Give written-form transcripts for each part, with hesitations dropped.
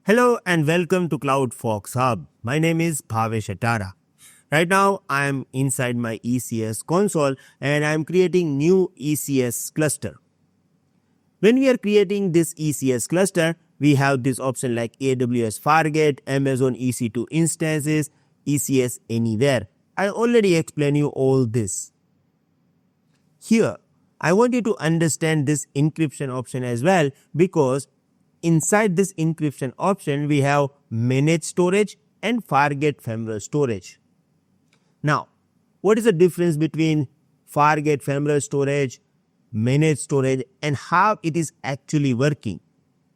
Hello and welcome to CloudFolks HUB. My name is Bhavesh Atara. Right now I am inside my ECS console and I am creating new ECS cluster. When we are creating this ECS cluster, we have this option like AWS Fargate, Amazon EC2 instances, ECS anywhere. I already explained you all this. Here, I want you to understand this encryption option as well, because inside this encryption option, we have managed storage and Fargate ephemeral storage. Now, what is the difference between Fargate ephemeral storage, managed storage, and how it is actually working?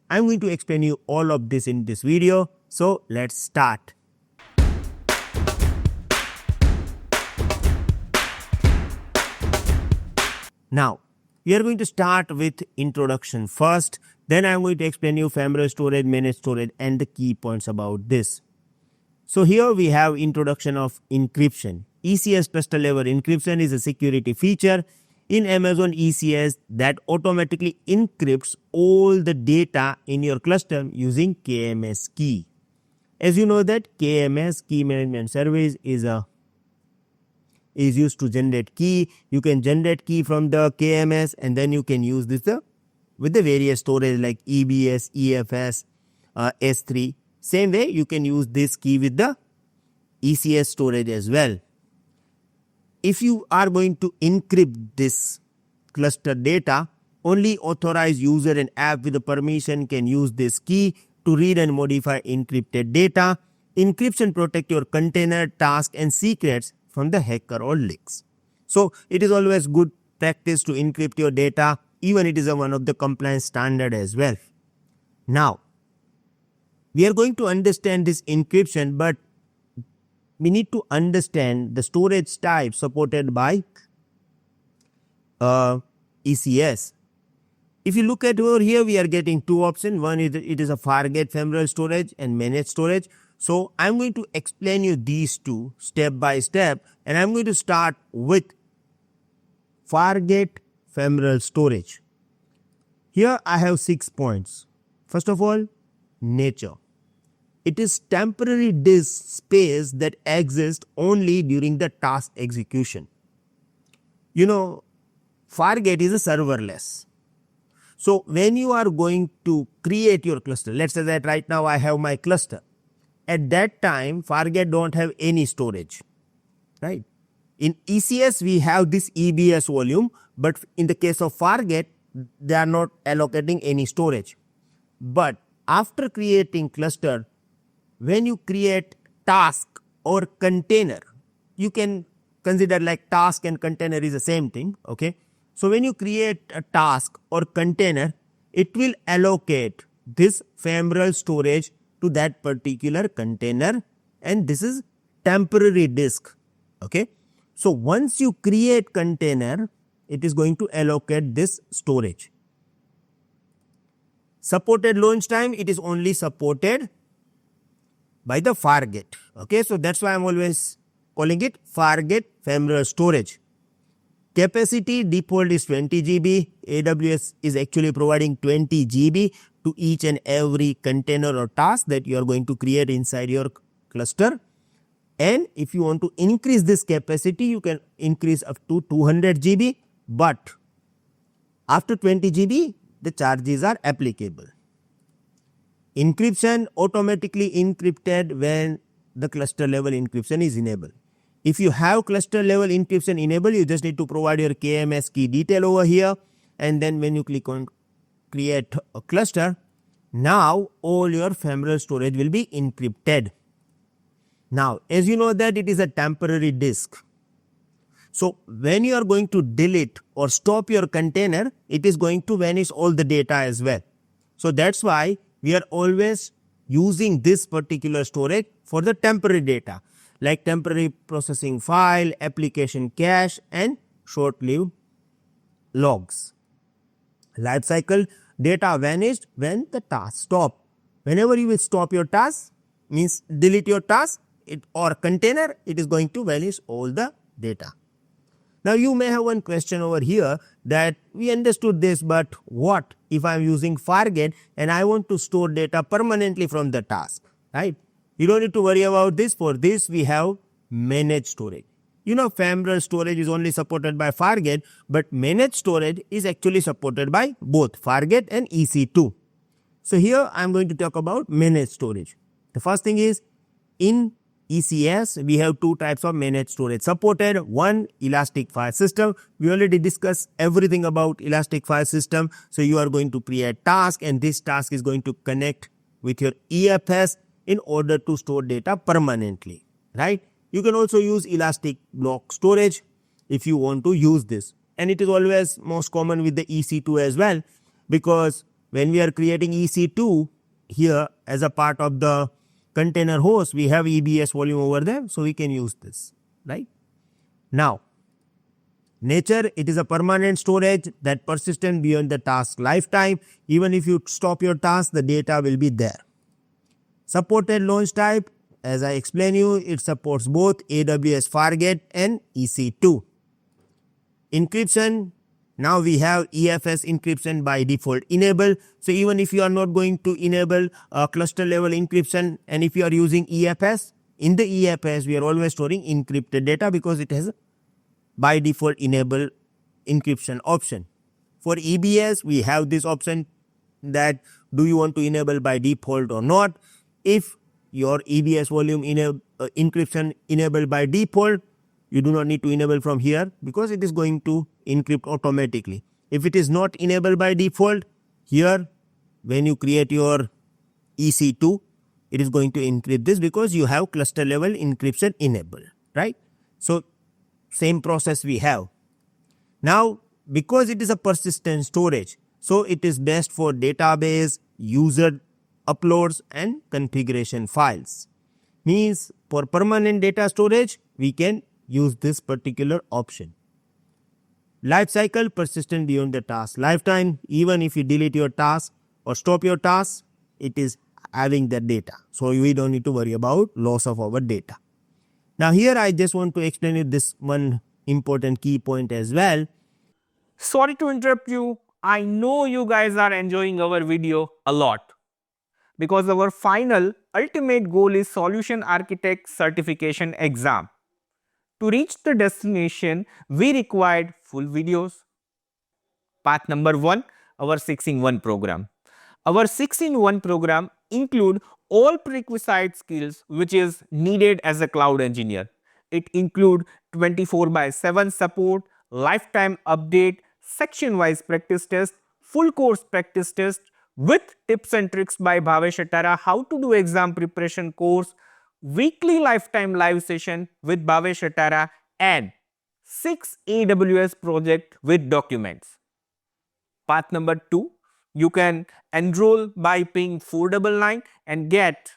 I'm going to explain you all of this in this video. So let's start. Now, we are going to start with introduction first. Then I am going to explain you ephemeral storage, managed storage, and the key points about this. So here we have introduction of encryption. ECS cluster level encryption is a security feature in Amazon ECS that automatically encrypts all the data in your cluster using KMS key. As you know that KMS, key management service, is used to generate key. You can generate key from the KMS and then you can use this with the various storage like EBS, EFS, S3. Same way you can use this key with the ECS storage as well. If you are going to encrypt this cluster data, only authorized user and app with the permission can use this key to read and modify encrypted data. Encryption protect your container, task, and secrets from the hacker or leaks. So it is always good practice to encrypt your data, even it is one of the compliance standard as well. Now, we are going to understand this encryption, but we need to understand the storage type supported by ECS. If you look at over here, we are getting two options. One is it is a Fargate ephemeral storage and managed storage. So I'm going to explain you these two step by step, and I'm going to start with Fargate ephemeral storage. Here I have 6 points. First of all, nature. It is temporary disk space that exists only during the task execution. You know, Fargate is a serverless. So when you are going to create your cluster, let's say that right now I have my cluster. At that time, Fargate don't have any storage, right? In ECS, we have this EBS volume, but in the case of Fargate, they are not allocating any storage. But after creating cluster, when you create task or container, you can consider like task and container is the same thing, okay? So when you create a task or container, it will allocate this ephemeral storage to that particular container, and this is temporary disk, okay? So once you create container, it is going to allocate this storage. Supported launch time, it is only supported by the Fargate, okay? So that's why I'm always calling it Fargate ephemeral storage. Capacity default is 20 GB. AWS is actually providing 20 GB to each and every container or task that you are going to create inside your cluster. And if you want to increase this capacity, you can increase up to 200 GB. But after 20 GB, the charges are applicable. Encryption automatically encrypted when the cluster level encryption is enabled. If you have cluster level encryption enabled, you just need to provide your KMS key detail over here. And then when you click on create a cluster, now all your ephemeral storage will be encrypted. Now, as you know that it is a temporary disk. So when you are going to delete or stop your container, it is going to vanish all the data as well. So that's why we are always using this particular storage for the temporary data, like temporary processing file, application cache, and short-lived logs. Lifecycle data vanished when the task stop. Whenever you will stop your task, means delete your task or container, it is going to vanish all the data. Now you may have one question over here that we understood this, but what if I am using Fargate and I want to store data permanently from the task, right? You don't need to worry about this. For this we have managed storage. You know, Ephemeral storage is only supported by Fargate, but managed storage is actually supported by both Fargate and EC2. So here I am going to talk about managed storage. The first thing is, in ECS we have two types of managed storage supported. One, elastic file system. We already discussed everything about elastic file system. So you are going to create task, and this task is going to connect with your EFS in order to store data permanently, right? You can also use elastic block storage if you want to use this, and it is always most common with the EC2 as well, because when we are creating EC2 here as a part of the container host, we have EBS volume over there, so we can use this, right? Now, nature, it is a permanent storage that persistent beyond the task lifetime. Even if you stop your task, the data will be there. Supported launch type, as I explained you, it supports both AWS Fargate and EC2. Encryption, now we have EFS encryption by default enabled. So even if you are not going to enable cluster level encryption, and if you are using EFS, in the EFS we are always storing encrypted data because it has by default enable encryption option. For EBS we have this option that do you want to enable by default or not. If your EBS volume encryption enabled by default, you do not need to enable from here because it is going to encrypt automatically. If it is not enabled by default, here when you create your EC2, it is going to encrypt this because you have cluster level encryption enabled, right? So same process we have. Now, because it is a persistent storage, so it is best for database, user uploads and configuration files. Means for permanent data storage, we can use this particular option. Lifecycle, persistent beyond the task lifetime. Even if you delete your task or stop your task, it is having the data. So we don't need to worry about loss of our data. Now here I just want to explain you this one important key point as well. Sorry to interrupt you. I know you guys are enjoying our video a lot, because our final ultimate goal is Solution Architect Certification exam. To reach the destination, we required full videos. Path number 1, our 6-in-1 program. Our 6-in-1 program include all prerequisite skills which is needed as a cloud engineer. It include 24/7 support, lifetime update, section-wise practice test, full course practice test with tips and tricks by Bhavesh Atara, how to do exam preparation course, weekly lifetime live session with Bhavesh Atara, and 6 AWS project with documents. Path number 2, you can enroll by paying 499 and get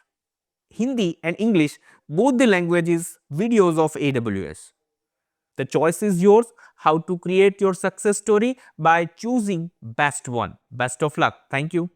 Hindi and English, both the languages, videos of AWS. The choice is yours how to create your success story by choosing best one. Best of luck. Thank you.